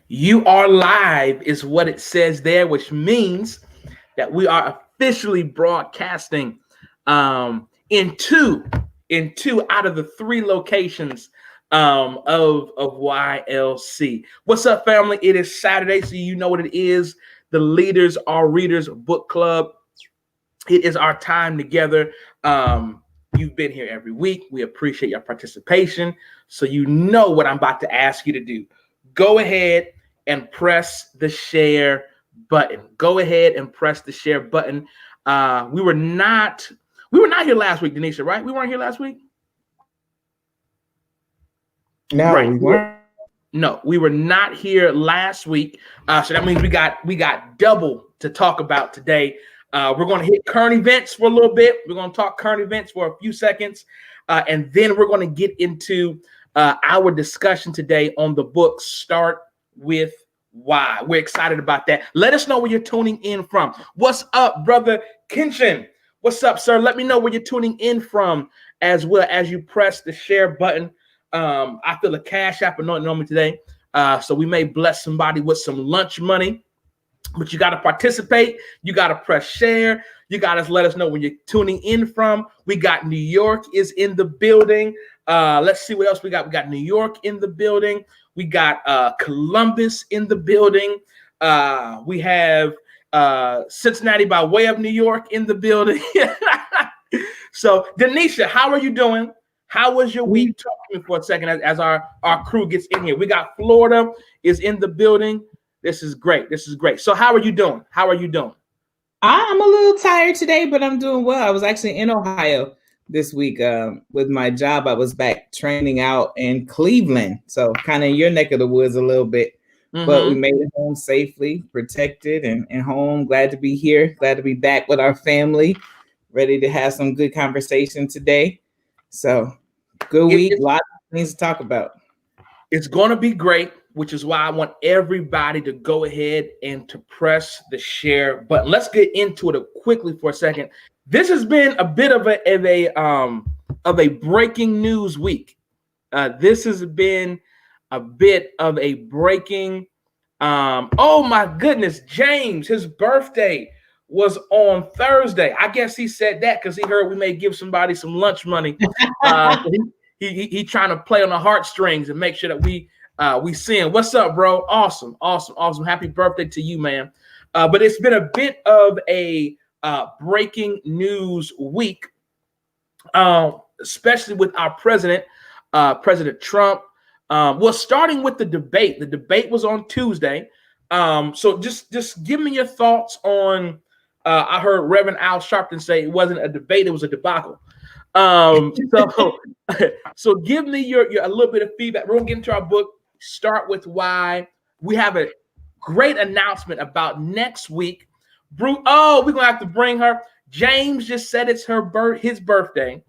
You are live is what it says there, which means that we are officially broadcasting in two out of the three locations of YLC. What's up, family? It is Saturday, so you know what it is. The Leaders Are Readers Book Club. It is our time together. You've been here every week. We appreciate your participation. So you know what I'm about to ask you to do. Go ahead and press the share button. Go ahead and press the share button. We were not here last week, Denisha, right? We weren't here last week. No, right. We weren't. No, we were not here last week. So that means we got double to talk about today. We're going to hit current events for a little bit. We're going to talk current events for a few seconds. And then we're going to get into our discussion today on the book Start With Why. We're excited about that. Let us know where you're tuning in from. What's up, brother Kenshin? What's up, sir? Let me know where you're tuning in from as well as you press the share button. I feel a cash app anointing on me today. So we may bless somebody with some lunch money. But you got to participate. You got to press share. You got to let us know when you're tuning in from. We got New York is in the building. Let's see what else we got. We got New York in the building. We got Columbus in the building. We have Cincinnati by way of New York in the building. So, Denisha, how are you doing? How was your week? Talk to me for a second as our crew gets in here. We got Florida is in the building. This is great. This is great. So how are you doing? How are you doing? I'm a little tired today, but I'm doing well. I was actually in Ohio this week with my job. I was back training out in Cleveland. So kind of in your neck of the woods a little bit. Mm-hmm. But we made it home safely, protected and home. Glad to be here. Glad to be back with our family. Ready to have some good conversation today. So good week. Lots of things to talk about. It's going to be great, which is why I want everybody to go ahead and to press the share button. Let's get into it quickly for a second. This has been a bit of a breaking news week. This has been a bit of a breaking. Oh my goodness, James, his birthday was on Thursday. I guess he said that because he heard we may give somebody some lunch money. He trying to play on the heartstrings and make sure that we sing. What's up, bro? Awesome. Happy birthday to you, man. But it's been a bit of a breaking news week, especially with our president, President Trump. Well, starting with the debate. The debate was on Tuesday. So just give me your thoughts on. I heard Reverend Al Sharpton say it wasn't a debate; it was a debacle. So give me your a little bit of feedback. We're gonna get into our book. Start With Why. We have a great announcement about next week. We're gonna have to bring her. James just said it's his birthday.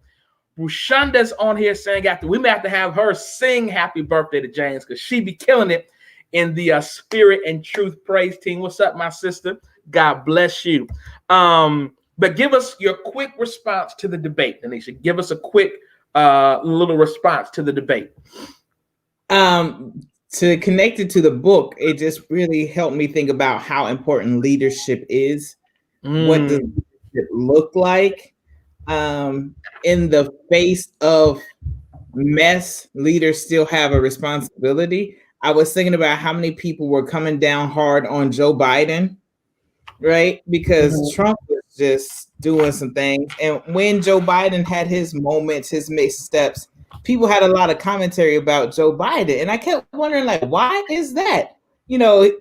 Rushunda's on here saying we may have to have her sing happy birthday to James because she be killing it in the Spirit and Truth Praise team. What's up, my sister? God bless you. But give us your quick response to the debate, Denisha. Give us a quick little response to the debate. To connect it to the book, it just really helped me think about how important leadership is. What does leadership look like? In the face of mess, leaders still have a responsibility. I was thinking about how many people were coming down hard on Joe Biden, right? Because Trump was just doing some things. And when Joe Biden had his moments, his missteps, people had a lot of commentary about Joe Biden. And I kept wondering, why is that?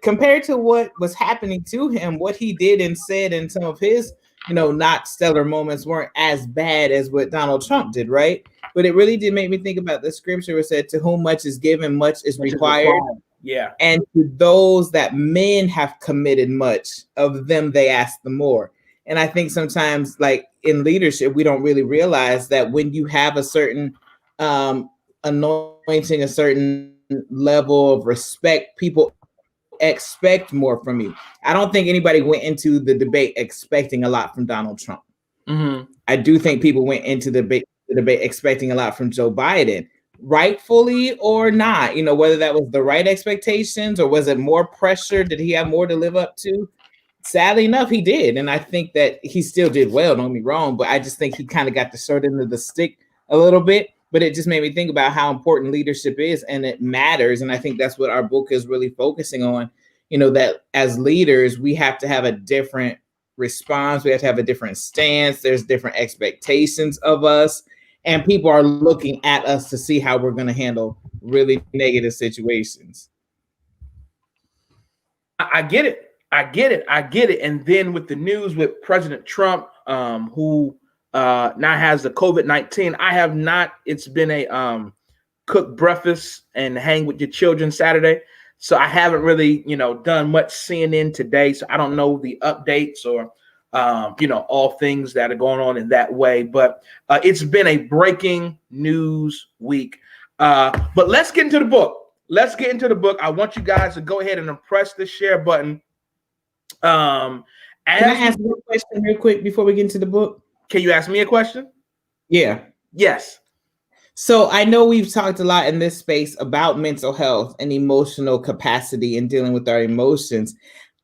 Compared to what was happening to him, what he did and said in some of his, not stellar moments weren't as bad as what Donald Trump did, right? But it really did make me think about the scripture where it said, to whom much is given, much is required. Yeah. And to those that men have committed much, of them they ask the more. And I think sometimes, in leadership, we don't really realize that when you have a certain anointing, a certain level of respect, people expect more from you. I don't think anybody went into the debate expecting a lot from Donald Trump. I do think people went into the debate expecting a lot from Joe Biden. rightfully or not, whether that was the right expectations or was it more pressure? Did he have more to live up to? Sadly enough, he did. And I think that he still did well, don't get me wrong, but I just think he kind of got the short end of the stick a little bit. But it just made me think about how important leadership is, and it matters. And I think that's what our book is really focusing on, that as leaders, we have to have a different response. We have to have a different stance. There's different expectations of us. And people are looking at us to see how we're going to handle really negative situations. I get it. And then with the news with President Trump, who now has the COVID-19, I have not. It's been a cook breakfast and hang with your children Saturday. So I haven't really, done much CNN today. So I don't know the updates or, all things that are going on in that way. But it's been a breaking news week. But let's get into the book. I want you guys to go ahead and press the share button. Can I ask you a question real quick before we get into the book? Can you ask me a question? Yeah. Yes. So I know we've talked a lot in this space about mental health and emotional capacity and dealing with our emotions.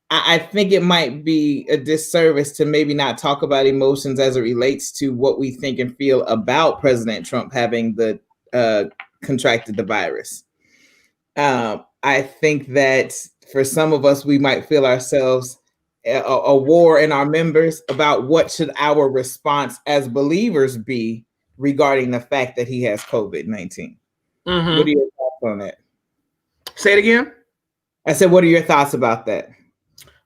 I think it might be a disservice to maybe not talk about emotions as it relates to what we think and feel about President Trump having the contracted the virus. I think that for some of us, we might feel ourselves a war in our members about what should our response as believers be regarding the fact that he has COVID-19. Mm-hmm. What are your thoughts on that? Say it again. I said, what are your thoughts about that?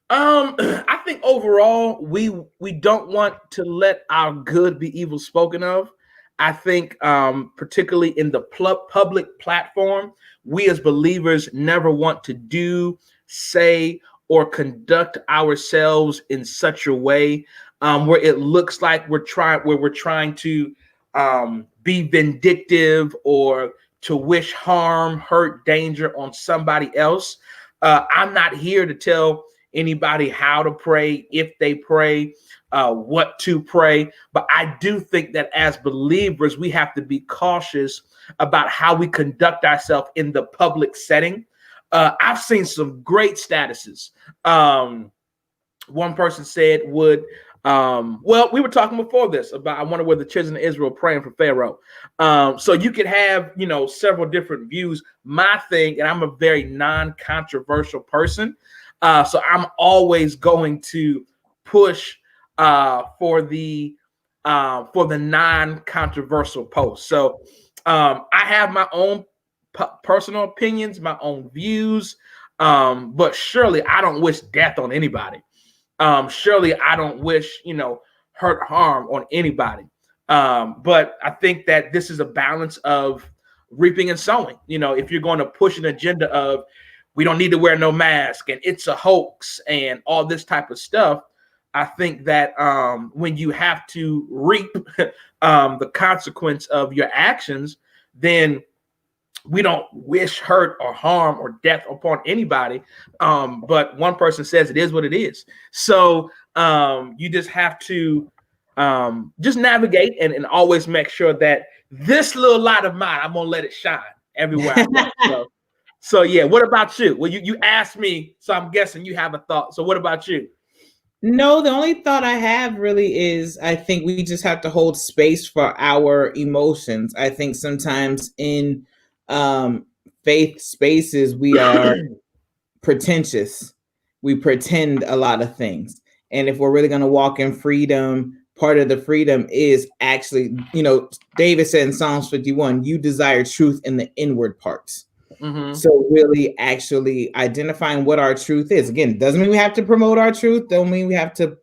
I think overall, we don't want to let our good be evil spoken of. I think particularly in the public platform, we as believers never want to do, say, or conduct ourselves in such a way where it looks like we're trying to be vindictive or to wish harm, hurt, danger on somebody else. I'm not here to tell anybody how to pray, if they pray, what to pray. But I do think that as believers, we have to be cautious about how we conduct ourselves in the public setting. I've seen some great statuses. One person said we were talking before this about, I wonder where the children of Israel praying for Pharaoh. So you could have, several different views. My thing, and I'm a very non-controversial person. So I'm always going to push for the non-controversial post. So I have my own personal opinions, my own views, but surely I don't wish death on anybody. Surely I don't wish, hurt, harm on anybody. But I think that this is a balance of reaping and sowing. If you're going to push an agenda of we don't need to wear no mask and it's a hoax and all this type of stuff, I think that when you have to reap the consequence of your actions, then we don't wish hurt or harm or death upon anybody. But one person says it is what it is. So you just have to just navigate and always make sure that this little light of mine, I'm going to let it shine everywhere I go. So yeah, what about you? Well, you asked me, so I'm guessing you have a thought. So what about you? No, the only thought I have really is I think we just have to hold space for our emotions. I think sometimes in faith spaces, we are pretentious. We pretend a lot of things. And if we're really going to walk in freedom, part of the freedom is actually, David said in Psalms 51, you desire truth in the inward parts. Mm-hmm. So really actually identifying what our truth is. Again, doesn't mean we have to promote our truth. Don't mean we have to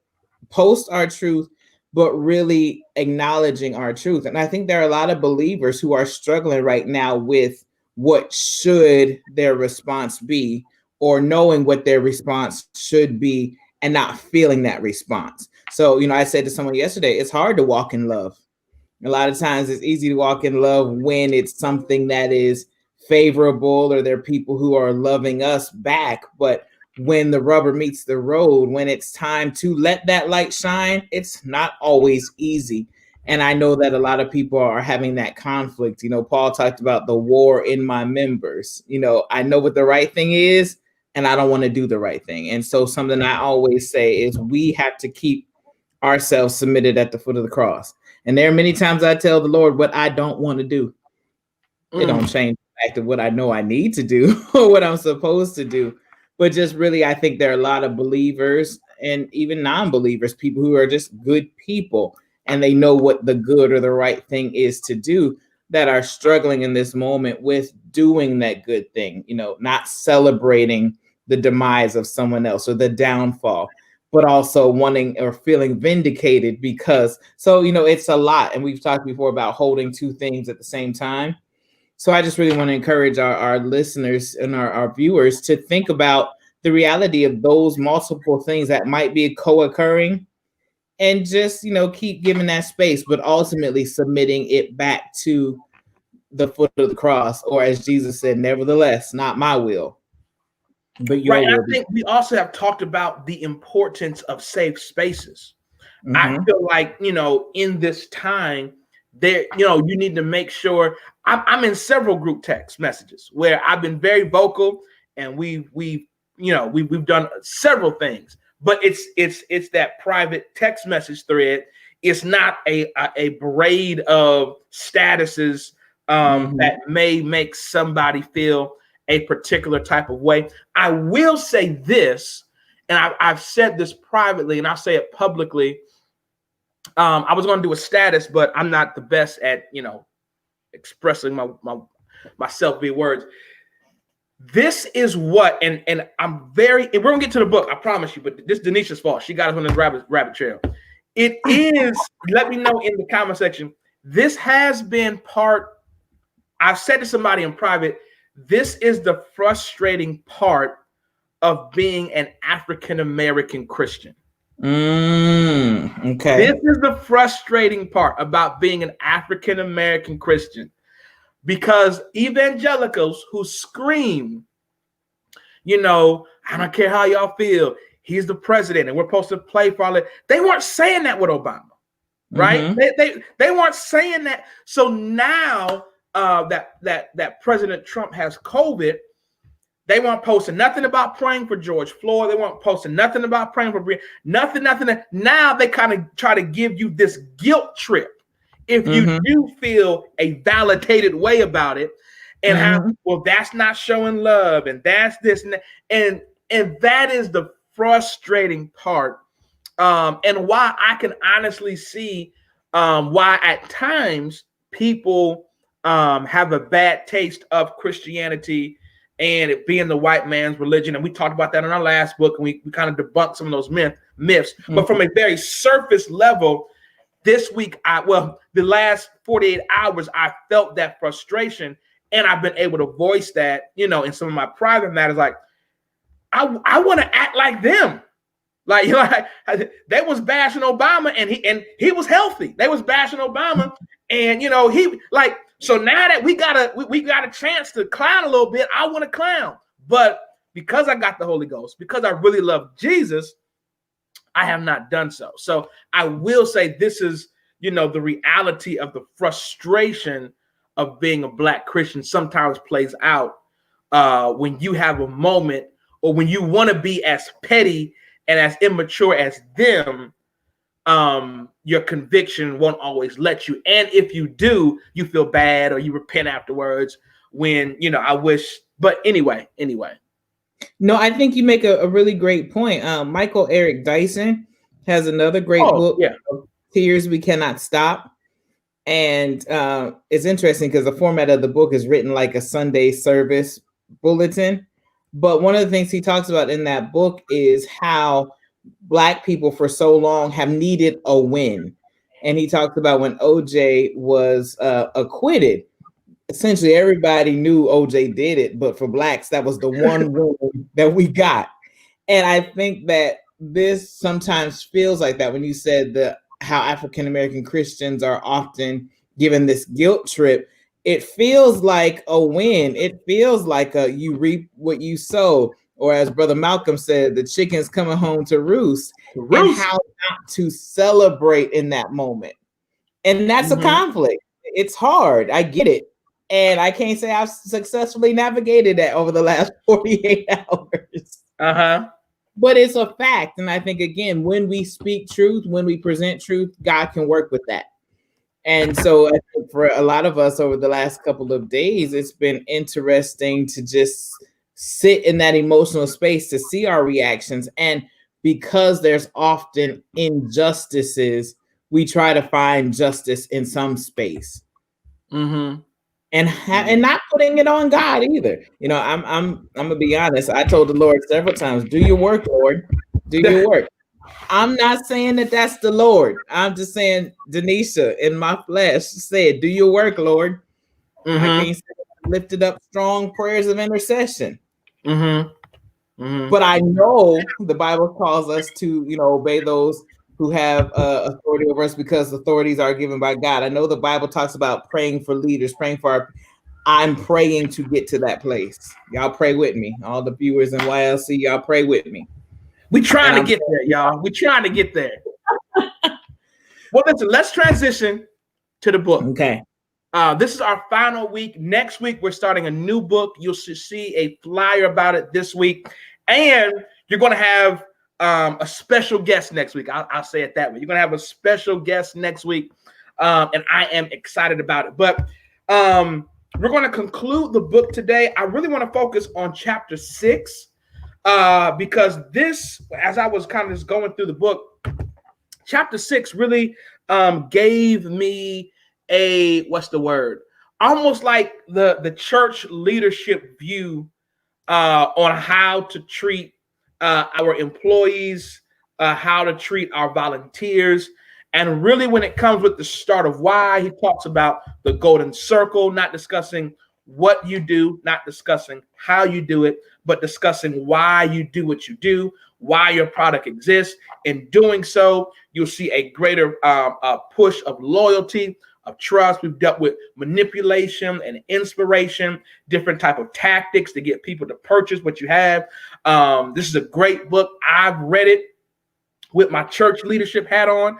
post our truth, but really acknowledging our truth. And I think there are a lot of believers who are struggling right now with what should their response be, or knowing what their response should be and not feeling that response. So, I said to someone yesterday, it's hard to walk in love. A lot of times it's easy to walk in love when it's something that is favorable or there are people who are loving us back. But when the rubber meets the road, when it's time to let that light shine, it's not always easy. And I know that a lot of people are having that conflict. Paul talked about the war in my members. I know what the right thing is, and I don't want to do the right thing. And so something I always say is we have to keep ourselves submitted at the foot of the cross. And there are many times I tell the Lord what I don't want to do. It don't change the fact of what I know I need to do or what I'm supposed to do. But just really, I think there are a lot of believers and even non-believers, people who are just good people, and they know what the good or the right thing is to do, that are struggling in this moment with doing that good thing, not celebrating the demise of someone else or the downfall, but also wanting or feeling vindicated because, it's a lot. And we've talked before about holding two things at the same time. So I just really want to encourage our listeners and our viewers to think about the reality of those multiple things that might be co-occurring, and just, keep giving that space, but ultimately submitting it back to the foot of the cross, or as Jesus said, nevertheless, not my will, but your will. I think we also have talked about the importance of safe spaces. I feel like, in this time there, you need to make sure. I'm in several group text messages where I've been very vocal, and we've done several things, but it's that private text message thread. It's not a braid of statuses that may make somebody feel a particular type of way. I will say this, and I've said this privately, and I'll say it publicly. I was going to do a status, but I'm not the best at, expressing myself via words. This is what, and I'm very, and we're going to get to the book, I promise you, but this is Denisha's fault. She got us on this rabbit trail. It is, let me know in the comment section. This has been I've said to somebody in private, this is the frustrating part of being an African-American Christian. Okay. This is the frustrating part about being an African-American Christian, because evangelicals who scream, I don't care how y'all feel, he's the president and we're supposed to play for all that. They weren't saying that with Obama, right? They weren't saying that. So now that President Trump has COVID, they weren't posting nothing about praying for George Floyd. They weren't posting nothing about praying for Breonna. Nothing. Now they kind of try to give you this guilt trip if you do feel a validated way about it, and how, well, that's not showing love, and that's this and that. And that is the frustrating part, and why I can honestly see why at times people have a bad taste of Christianity and it being the white man's religion. And we talked about that in our last book, and we kind of debunked some of those myths. But from a very surface level, this week, the last 48 hours, I felt that frustration, and I've been able to voice that, in some of my private matters. Like, I want to act like them. Like, they was bashing Obama, and he was healthy. They was bashing Obama, and he like. So now that we got a chance to clown a little bit, I want to clown. But because I got the Holy Ghost, because I really love Jesus, I have not done so. So I will say this is, the reality of the frustration of being a Black Christian sometimes plays out when you have a moment, or when you want to be as petty and as immature as them. Your conviction won't always let you. And if you do, you feel bad or you repent afterwards when, I wish. But anyway. No, I think you make a really great point. Michael Eric Dyson has another great book, Tears We Cannot Stop. And it's interesting because the format of the book is written like a Sunday service bulletin. But one of the things he talks about in that book is how Black people for so long have needed a win. And he talks about when OJ was acquitted, essentially everybody knew OJ did it, but for Blacks, that was the one win that we got. And I think that this sometimes feels like that when you said how African-American Christians are often given this guilt trip. It feels like a win. It feels like you reap what you sow. Or as Brother Malcolm said, the chicken's coming home to roost. And how not to celebrate in that moment. And that's a conflict. It's hard. I get it. And I can't say I've successfully navigated that over the last 48 hours. But it's a fact. And I think, again, when we speak truth, when we present truth, God can work with that. And so I think for a lot of us over the last couple of days, it's been interesting to just sit in that emotional space to see our reactions. And because there's often injustices, we try to find justice in some space. And not putting it on God either. You know, I'm gonna be honest. I told the Lord several times, "Do your work, Lord. Do your work." I'm not saying that that's the Lord. I'm just saying, Denisha, in my flesh, said, "Do your work, Lord." I can't say I lifted up strong prayers of intercession. But I know the Bible calls us to, obey those who have authority over us, because authorities are given by God. I know the Bible talks about praying for leaders, I'm praying to get to that place. Y'all pray with me. All the viewers in YLC, y'all pray with me. We trying to get there, y'all. We trying to get there. Well, listen, let's transition to the book. Okay. This is our final week. Next week, we're starting a new book. You'll see a flyer about it this week. And you're going to have a special guest next week. I'll say it that way. You're going to have a special guest next week. And I am excited about it. But we're going to conclude the book today. I really want to focus on chapter 6 because this, as I was kind of just going through the book, chapter 6 really gave me almost like the church leadership view on how to treat our employees, how to treat our volunteers. And really, when it comes with the start of why, he talks about the golden circle, not discussing what you do, not discussing how you do it, but discussing why you do what you do, why your product exists. In doing so, you'll see a greater push of loyalty, of trust. We've dealt with manipulation and inspiration, different type of tactics to get people to purchase what you have. This is a great book. I've read it with my church leadership hat on.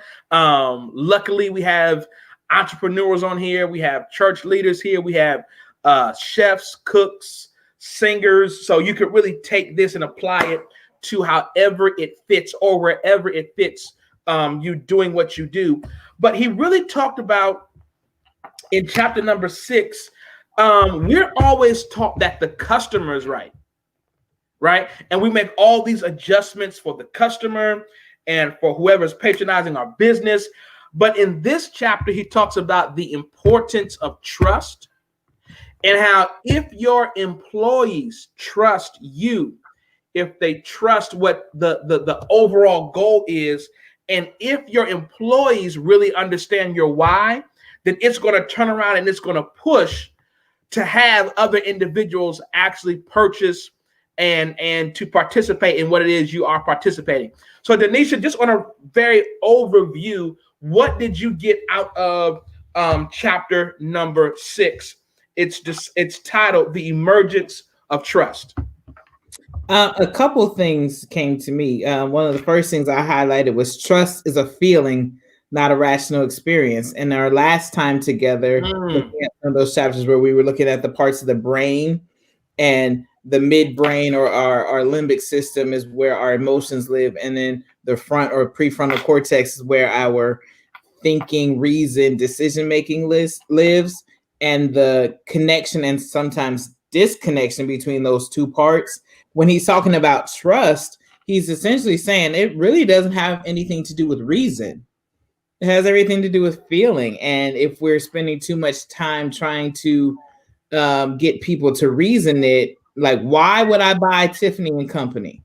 Luckily, we have entrepreneurs on here. We have church leaders here. We have chefs, cooks, singers. So you could really take this and apply it to however it fits or wherever it fits you doing what you do. But he really talked about in chapter number 6, we're always taught that the customer is right? And we make all these adjustments for the customer and for whoever's patronizing our business. But in this chapter, he talks about the importance of trust and how if your employees trust you, if they trust what the overall goal is, and if your employees really understand your why, then it's going to turn around and it's going to push to have other individuals actually purchase and to participate in what it is you are participating. So Denisha, just on a very overview, what did you get out of chapter number 6? It's titled The Emergence of Trust. A couple things came to me. One of the first things I highlighted was trust is a feeling, not a rational experience. And our last time together, looking at some of those chapters where we were looking at the parts of the brain, and the midbrain or our limbic system is where our emotions live. And then the front or prefrontal cortex is where our thinking, reason, decision-making lives. And the connection and sometimes disconnection between those two parts. When he's talking about trust, he's essentially saying it really doesn't have anything to do with reason. It has everything to do with feeling. And if we're spending too much time trying to get people to reason it, like, why would I buy Tiffany and Company?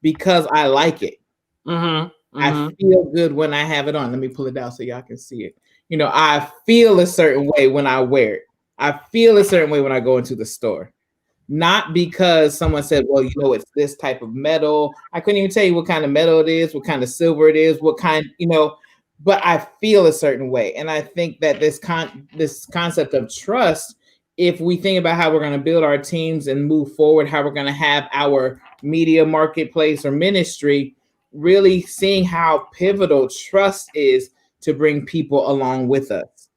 Because I like it. I feel good when I have it on. Let me pull it down so y'all can see it. I feel a certain way when I wear it. I feel a certain way when I go into the store. Not because someone said, well, it's this type of metal. I couldn't even tell you what kind of metal it is, what kind of silver it is, what kind, but I feel a certain way. And I think that this concept of trust, if we think about how we're going to build our teams and move forward, how we're going to have our media marketplace or ministry, really seeing how pivotal trust is to bring people along with us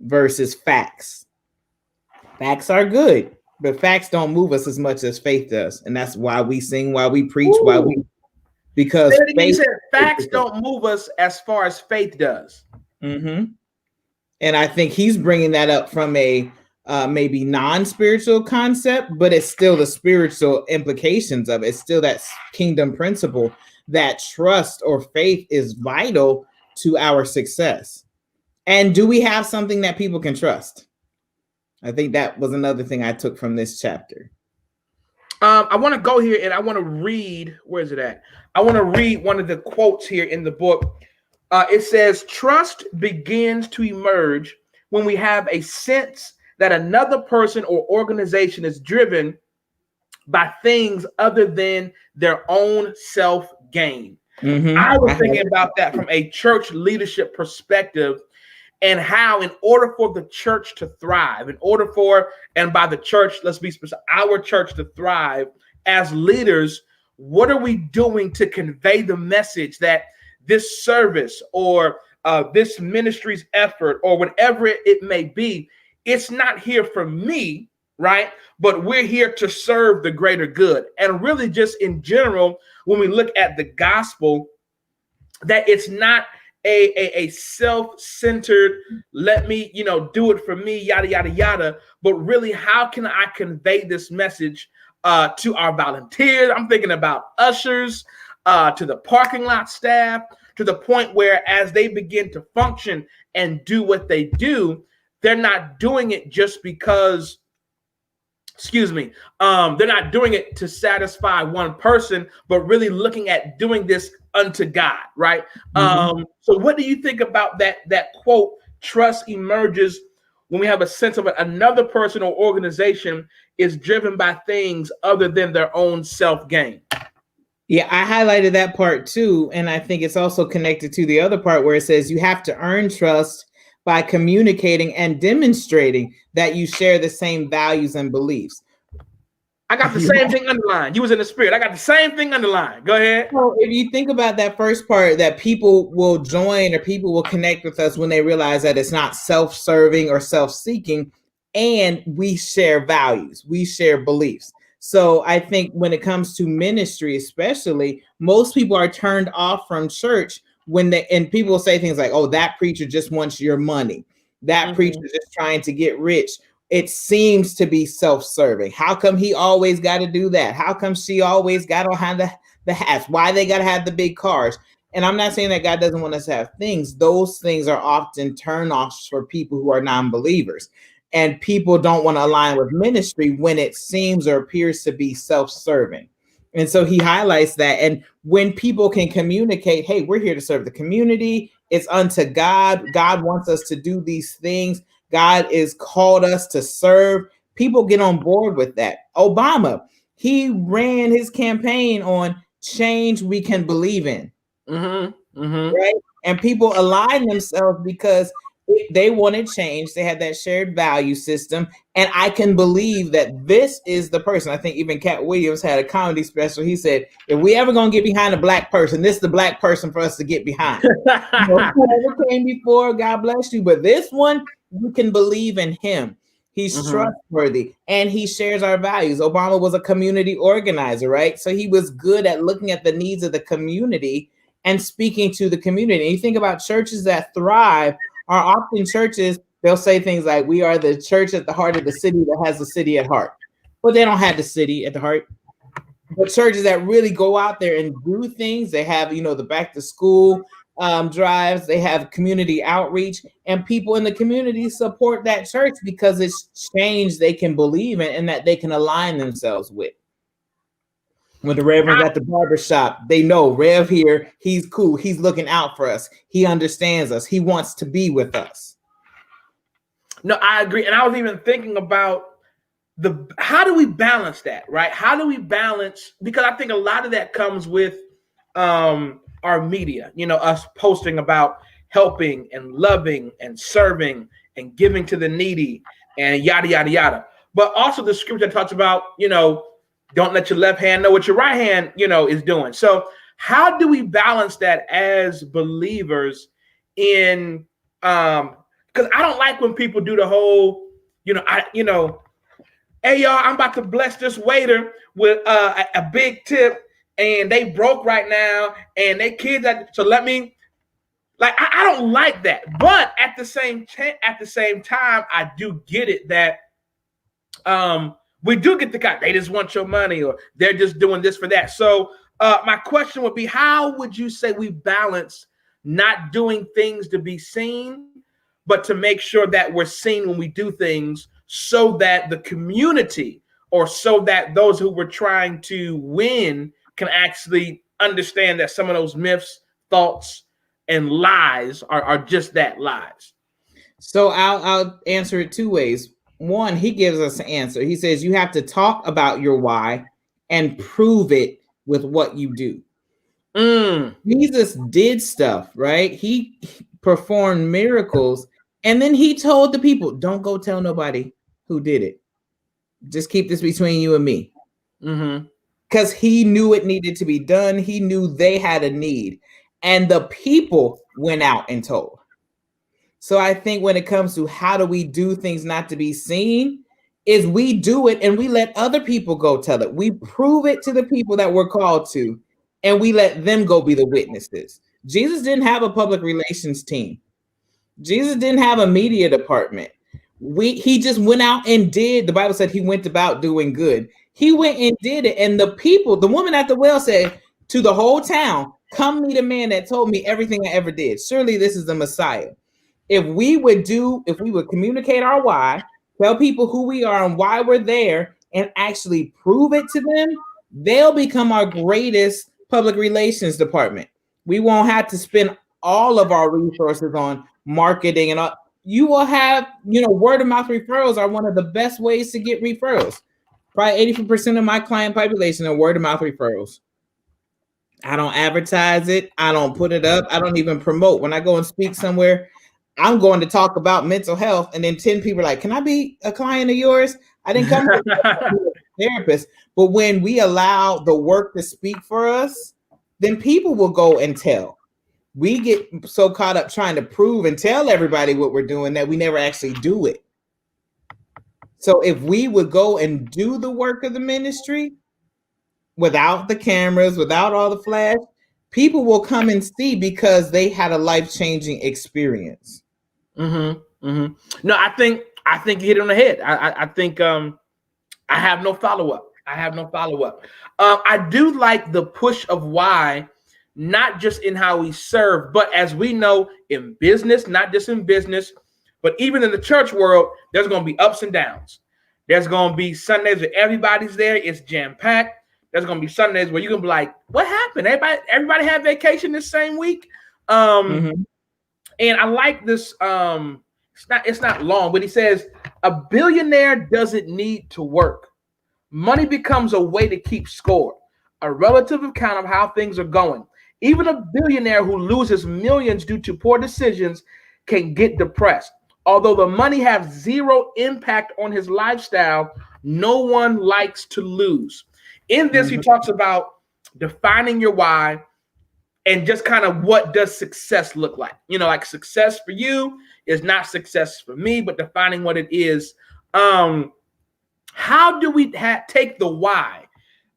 versus facts. Facts are good, but facts don't move us as much as faith does. And that's why we sing, why we preach, because you said facts don't move us as far as faith does. Mm-hmm. And I think he's bringing that up from a maybe non-spiritual concept, but it's still the spiritual implications of it. It's still that kingdom principle that trust or faith is vital to our success. And do we have something that people can trust? I think that was another thing I took from this chapter. I want to go here and I want to read, where is it at? I want to read one of the quotes here in the book. It says, trust begins to emerge when we have a sense that another person or organization is driven by things other than their own self-gain. Mm-hmm. I was thinking about that from a church leadership perspective, and how in order for the church to thrive, and by the church, let's be specific, our church to thrive as leaders, what are we doing to convey the message that this service or this ministry's effort or whatever it may be, it's not here for me, right? But we're here to serve the greater good. And really just in general, when we look at the gospel, that it's not a self-centered, let me, do it for me, yada, yada, yada. But really, how can I convey this message to our volunteers? I'm thinking about ushers, to the parking lot staff, to the point where as they begin to function and do what they do, they're not doing it just because, they're not doing it to satisfy one person, but really looking at doing this unto God, right? Mm-hmm. So what do you think about that quote, trust emerges when we have a sense of another person or organization is driven by things other than their own self-gain? Yeah, I highlighted that part too. And I think it's also connected to the other part where it says you have to earn trust by communicating and demonstrating that you share the same values and beliefs. I got the same thing underlined. You was in the spirit. I got the same thing underlined. Go ahead. So if you think about that first part, that people will join or people will connect with us when they realize that it's not self-serving or self-seeking, and we share values, we share beliefs. So I think when it comes to ministry, especially, most people are turned off from church and people will say things like, oh, that preacher just wants your money. That preacher is just trying to get rich. It seems to be self-serving. How come he always got to do that? How come she always got to have the hats? Why they got to have the big cars? And I'm not saying that God doesn't want us to have things. Those things are often turn-offs for people who are non-believers. And people don't want to align with ministry when it seems or appears to be self-serving. And so he highlights that. And when people can communicate, hey, we're here to serve the community. It's unto God. God wants us to do these things. God is called us to serve. People get on board with that. Obama, he ran his campaign on change we can believe in. Right? And people align themselves because they wanted change. They had that shared value system. And I can believe that this is the person. I think even Cat Williams had a comedy special. He said, if we ever going to get behind a black person, this is the black person for us to get behind. Whoever came before, God bless you. But this one, you can believe in him. He's trustworthy and he shares our values. Obama was a community organizer, right? So he was good at looking at the needs of the community and speaking to the community. And you think about churches that thrive are often churches, they'll say things like, we are the church at the heart of the city that has the city at heart. But they don't have the city at the heart. But churches that really go out there and do things, they have, the back to school drives, they have community outreach, and people in the community support that church because it's change they can believe in and that they can align themselves with. When the Reverend's at the barbershop, they know Rev here, he's cool, he's looking out for us, he understands us, he wants to be with us. No, I agree. And I was even thinking about how do we balance that, right? How do we balance, because I think a lot of that comes with our media, us posting about helping and loving and serving and giving to the needy and yada, yada, yada. But also the scripture talks about, don't let your left hand know what your right hand, is doing. So how do we balance that as believers in because I don't like when people do the whole, hey y'all, I'm about to bless this waiter with a big tip, and they broke right now, and they kids so let me. Like I don't like that, but at the same time, I do get it that we do get the guy. They just want your money, or they're just doing this for that. So my question would be, how would you say we balance not doing things to be seen, but to make sure that we're seen when we do things, so that the community, or so that those who we're trying to win, can actually understand that some of those myths, thoughts, and lies are just that, lies? So I'll answer it two ways. One, he gives us an answer. He says you have to talk about your why and prove it with what you do. Jesus did stuff, right? He performed miracles, and then he told the people, don't go tell nobody who did it. Just keep this between you and me. Because he knew it needed to be done. He knew they had a need. And the people went out and told. So I think when it comes to how do we do things not to be seen, is we do it and we let other people go tell it. We prove it to the people that we're called to, and we let them go be the witnesses. Jesus didn't have a public relations team. Jesus didn't have a media department. He just went out and did. The Bible said he went about doing good. He went and did it. And the people, the woman at the well said to the whole town, come meet a man that told me everything I ever did. Surely this is the Messiah. If we would communicate our why, tell people who we are and why we're there, and actually prove it to them, they'll become our greatest public relations department. We won't have to spend all of our resources on marketing and all. You will have, word of mouth referrals are one of the best ways to get referrals. Probably 80% of my client population are word of mouth referrals. I don't advertise it. I don't put it up. I don't even promote. When I go and speak somewhere, I'm going to talk about mental health, and then 10 people are like, can I be a client of yours? I didn't come to be a therapist. But when we allow the work to speak for us, then people will go and tell. We get so caught up trying to prove and tell everybody what we're doing that we never actually do it. So if we would go and do the work of the ministry without the cameras, without all the flash, people will come and see because they had a life-changing experience. No, I think you hit it on the head. I think I have no follow-up. I do like the push of why, not just in how we serve, but as we know in business, not just in business, but even in the church world, there's going to be ups and downs. There's going to be Sundays where everybody's there. It's jam-packed. There's going to be Sundays where you're going to be like, what happened? Everybody had vacation this same week. And I like this. It's not long, but he says a billionaire doesn't need to work. Money becomes a way to keep score, a relative account of how things are going. Even a billionaire who loses millions due to poor decisions can get depressed. Although the money has zero impact on his lifestyle, no one likes to lose. In this, he talks about defining your why and just kind of what does success look like. Like success for you is not success for me, but defining what it is. How do we take the why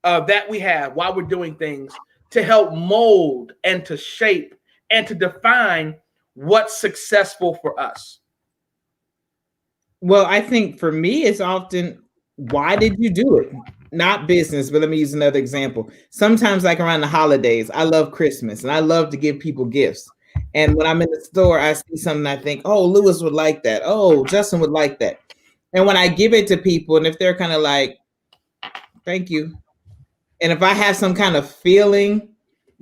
that we have while we're doing things to help mold and to shape and to define what's successful for us? Well, I think for me, it's often, why did you do it? Not business, but let me use another example. Sometimes, like around the holidays, I love Christmas and I love to give people gifts. And when I'm in the store, I see something, I think, oh, Lewis would like that. Oh, Justin would like that. And when I give it to people, and if they're kind of like, thank you. And if I have some kind of feeling,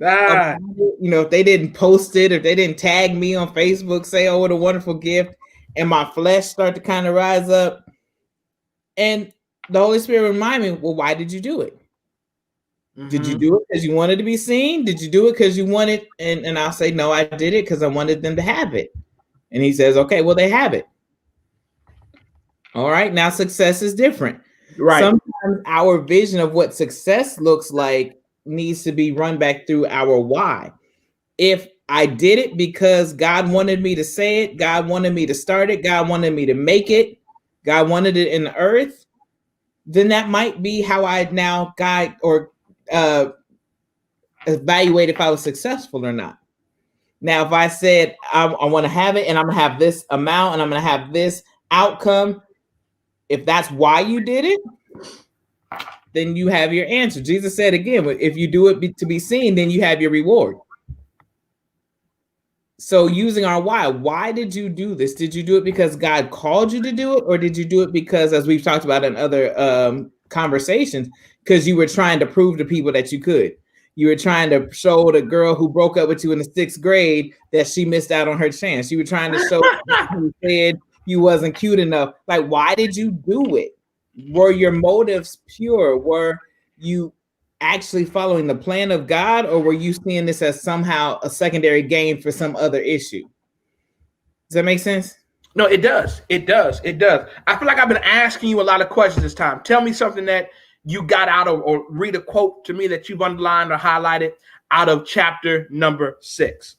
if they didn't post it, or if they didn't tag me on Facebook, say, oh, what a wonderful gift, and my flesh start to kind of rise up, and the Holy Spirit remind me, well, why did you do it? Did you do it because you wanted to be seen? Did you do it because you wanted? And I'll say, no, I did it because I wanted them to have it. And he says, okay, well, they have it. All right, now success is different. Right. Sometimes our vision of what success looks like needs to be run back through our why. If I did it because God wanted me to say it. God wanted me to start it. God wanted me to make it. God wanted it in the earth. Then that might be how I now guide or evaluate if I was successful or not. Now, if I said I want to have it and I'm going to have this amount and I'm going to have this outcome, if that's why you did it, then you have your answer. Jesus said again, if you do it to be seen, then you have your reward. So using our why did you do this? Did you do it because God called you to do it? Or did you do it because, as we've talked about in other conversations, because you were trying to prove to people that you could? You were trying to show the girl who broke up with you in the 6th grade that she missed out on her chance. You were trying to show who said you wasn't cute enough. Like, why did you do it? Were your motives pure? Were you actually following the plan of God, or were you seeing this as somehow a secondary gain for some other issue? Does that make sense? No, it does. It does. It does. I feel like I've been asking you a lot of questions this time. Tell me something that you got out of, or read a quote to me that you've underlined or highlighted out of chapter number 6.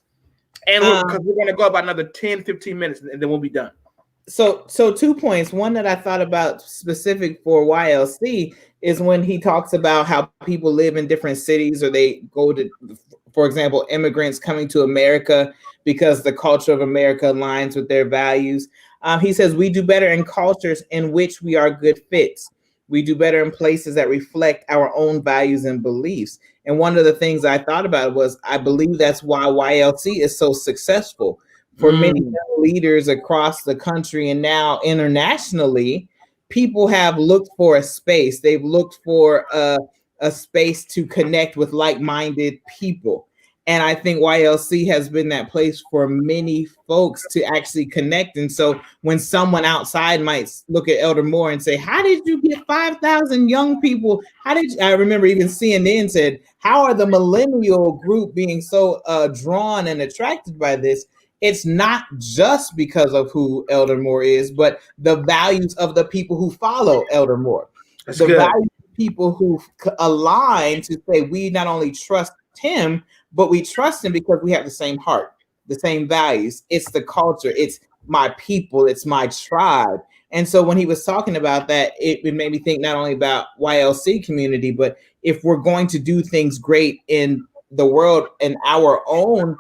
And because we're going to go about another 10, 15 minutes and then we'll be done. So 2 points. One that I thought about specific for YLC is when he talks about how people live in different cities, or they go to, for example, immigrants coming to America because the culture of America aligns with their values. He says, we do better in cultures in which we are good fits. We do better in places that reflect our own values and beliefs. And one of the things I thought about was, I believe that's why YLC is so successful. For many leaders across the country and now internationally, people have looked for a space. They've looked for a space to connect with like-minded people. And I think YLC has been that place for many folks to actually connect. And so when someone outside might look at Elder Moore and say, how did you get 5,000 young people? I remember even CNN said, how are the millennial group being so drawn and attracted by this? It's not just because of who Elder Moore is, but the values of the people who follow Elder Moore. That's the good. Values of people who align to say, we not only trust him, but we trust him because we have the same heart, the same values. It's the culture. It's my people. It's my tribe. And so when he was talking about that, it made me think not only about YLC community, but if we're going to do things great in the world and our own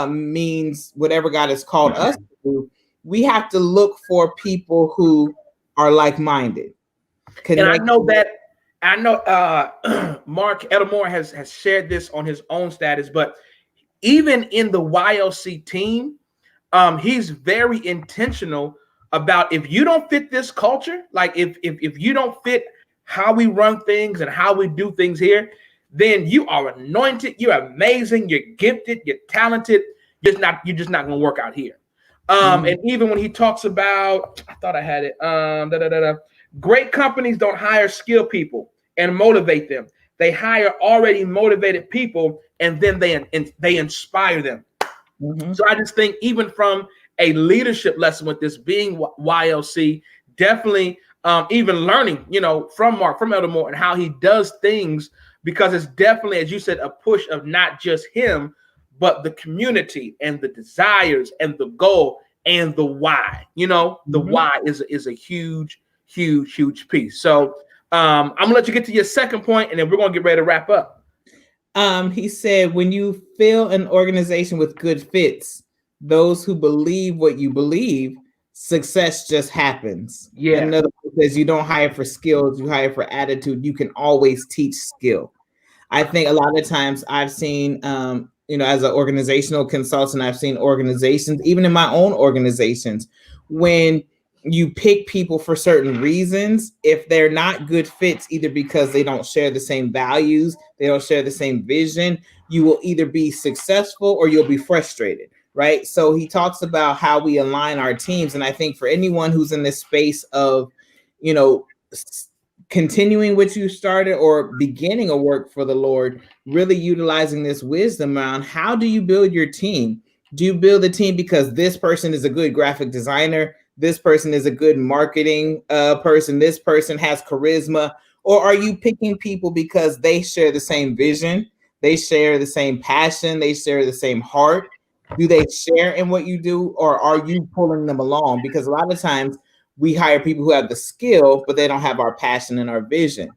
means, whatever God has called us to do, we have to look for people who are like-minded. And I know that, Mark Elmore has shared this on his own status, but even in the YLC team, he's very intentional about, if you don't fit this culture, like if you don't fit how we run things and how we do things here, then you are anointed, you're amazing, you're gifted, you're talented, you're just not going to work out here. And even when he talks about, I thought I had it, great companies don't hire skilled people and motivate them. They hire already motivated people, and then they inspire them. So I just think, even from a leadership lesson with this being YLC, definitely even learning, from Mark, from Elder Moore, and how he does things, because it's definitely, as you said, a push of not just him, but the community and the desires and the goal and the why. The why is a huge piece. So I'm gonna let you get to your second point, and then we're gonna get ready to wrap up. He said, when you fill an organization with good fits, those who believe what you believe, success just happens. Yeah. In other words, you don't hire for skills, you hire for attitude. You can always teach skill. I think a lot of times I've seen, as an organizational consultant, I've seen organizations, even in my own organizations, when you pick people for certain reasons, if they're not good fits, either because they don't share the same values, they don't share the same vision, you will either be successful or you'll be frustrated, right? So he talks about how we align our teams. And I think for anyone who's in this space of, continuing what you started or beginning a work for the Lord, really utilizing this wisdom around, how do you build your team? Do you build a team because this person is a good graphic designer? This person is a good marketing person. This person has charisma. Or are you picking people because they share the same vision? They share the same passion. They share the same heart. Do they share in what you do, or are you pulling them along? Because a lot of times we hire people who have the skill, but they don't have our passion and our vision.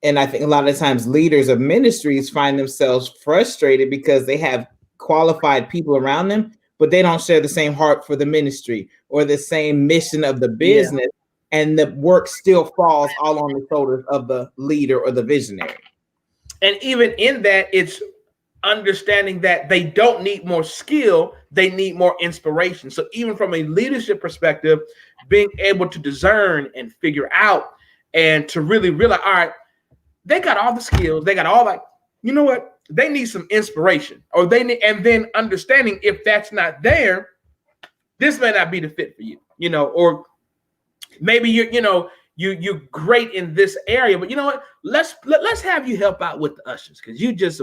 And I think a lot of times leaders of ministries find themselves frustrated because they have qualified people around them, but they don't share the same heart for the ministry or the same mission of the business. And the work still falls all on the shoulders of the leader or the visionary. And even in that, it's understanding that they don't need more skill, they need more inspiration. So even from a leadership perspective, being able to discern and figure out and to really realize, all right, they got all the skills, they got all, like, you know what, they need some inspiration, or they need, and then understanding if that's not there, this may not be the fit for you, you know, or maybe you're great in this area, but you know what, let's have you help out with the ushers, because you just,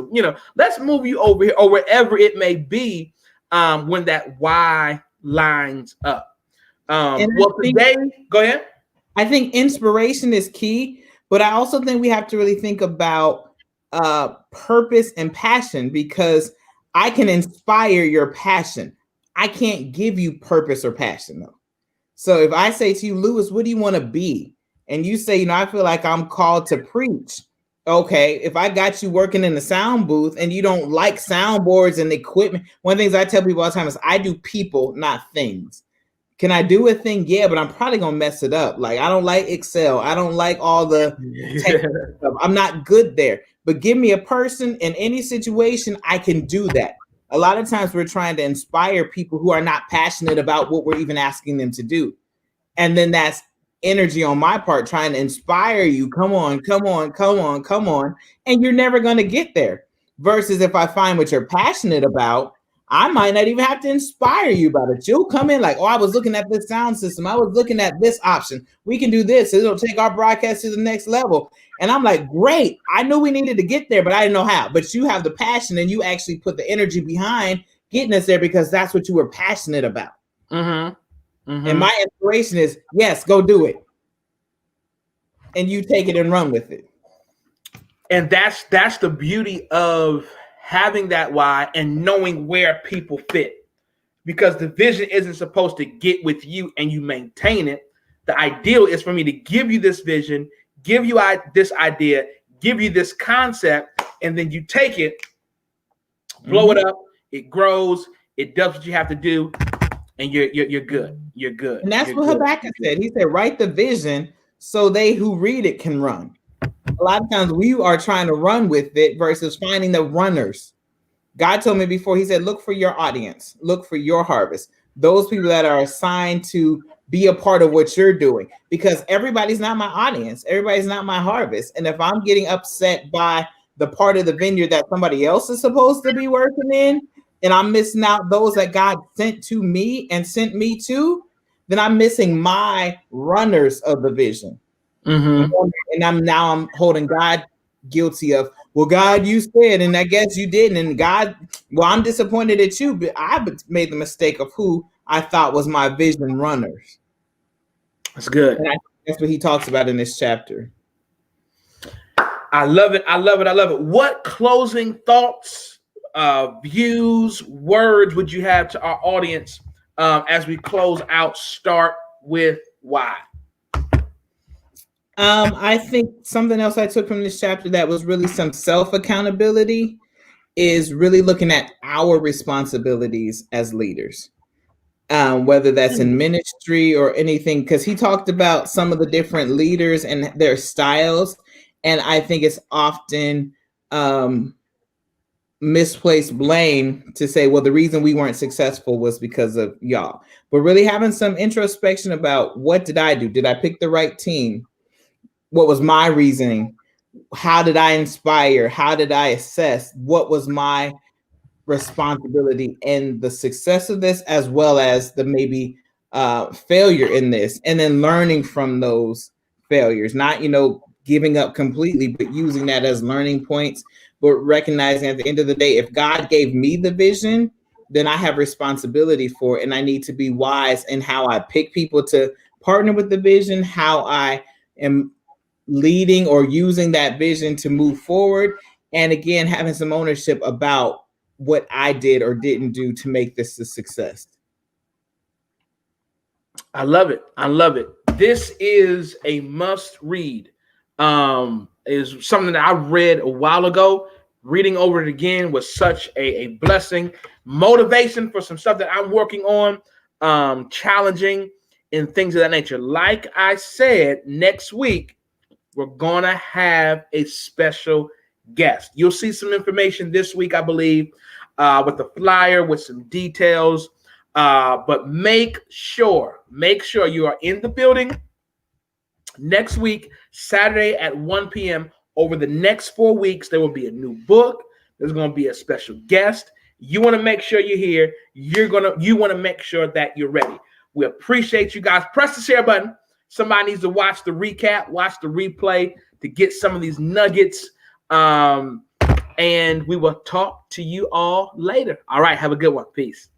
let's move you over here or wherever it may be, when that why lines up. Well, today, go ahead. I think inspiration is key, but I also think we have to really think about purpose and passion, because I can inspire your passion. I can't give you purpose or passion, though. So if I say to you, Lewis, what do you want to be? And you say, I feel like I'm called to preach. Okay, if I got you working in the sound booth and you don't like soundboards and equipment, one of the things I tell people all the time is I do people, not things. Can I do a thing? Yeah, but I'm probably going to mess it up. Like, I don't like Excel. I don't like all the technical stuff. I'm not good there. But give me a person in any situation, I can do that. A lot of times we're trying to inspire people who are not passionate about what we're even asking them to do. And then that's energy on my part trying to inspire you. Come on, come on, come on, come on. And you're never going to get there. Versus if I find what you're passionate about, I might not even have to inspire you about it. You'll come in like, oh, I was looking at this sound system. I was looking at this option. We can do this. It'll take our broadcast to the next level. And I'm like, great. I knew we needed to get there, but I didn't know how. But you have the passion and you actually put the energy behind getting us there because that's what you were passionate about. Mm-hmm. Mm-hmm. And my inspiration is, yes, go do it. And you take it and run with it. And that's the beauty of having that why and knowing where people fit, because the vision isn't supposed to get with you and you maintain it. The ideal is for me to give you this vision, give you this idea, give you this concept, and then you take it, blow it up, it grows, it does what you have to do, and you're good. You're good. And that's what Habakkuk said. He said, write the vision so they who read it can run. A lot of times we are trying to run with it versus finding the runners. God told me before, he said, look for your audience, look for your harvest, those people that are assigned to be a part of what you're doing, because everybody's not my audience. Everybody's not my harvest. And if I'm getting upset by the part of the vineyard that somebody else is supposed to be working in, and I'm missing out those that God sent to me and sent me to, then I'm missing my runners of the vision. Mm-hmm. And I'm holding God guilty of, well, God, you said, and I guess you didn't. And God, well, I'm disappointed at you, but I made the mistake of who I thought was my vision runners. That's good. And that's what he talks about in this chapter. I love it. I love it. I love it. What closing thoughts, views, words would you have to our audience as we close out? Start with why. I think something else I took from this chapter that was really some self-accountability is really looking at our responsibilities as leaders, whether that's in ministry or anything, because he talked about some of the different leaders and their styles. And I think it's often misplaced blame to say, well, the reason we weren't successful was because of y'all. But really having some introspection about, what did I do? Did I pick the right team? What was my reasoning? How did I inspire? How did I assess? What was my responsibility in the success of this, as well as the maybe failure in this? And then learning from those failures, not, giving up completely, but using that as learning points, but recognizing at the end of the day, if God gave me the vision, then I have responsibility for it. And I need to be wise in how I pick people to partner with the vision, how I am leading or using that vision to move forward. And again, having some ownership about what I did or didn't do to make this a success. I love it. I love it. This is a must read. Is something that I read a while ago. Reading over it again was such a blessing, motivation for some stuff that I'm working on, challenging and things of that nature. Like I said, next week, we're going to have a special guest. You'll see some information this week, I believe, with the flyer, with some details. But make sure you are in the building next week, Saturday at 1 p.m. Over the next 4 weeks, there will be a new book. There's going to be a special guest. You want to make sure you're here. You want to make sure that you're ready. We appreciate you guys. Press the share button. Somebody needs to watch the recap, watch the replay to get some of these nuggets. And we will talk to you all later. All right. Have a good one. Peace.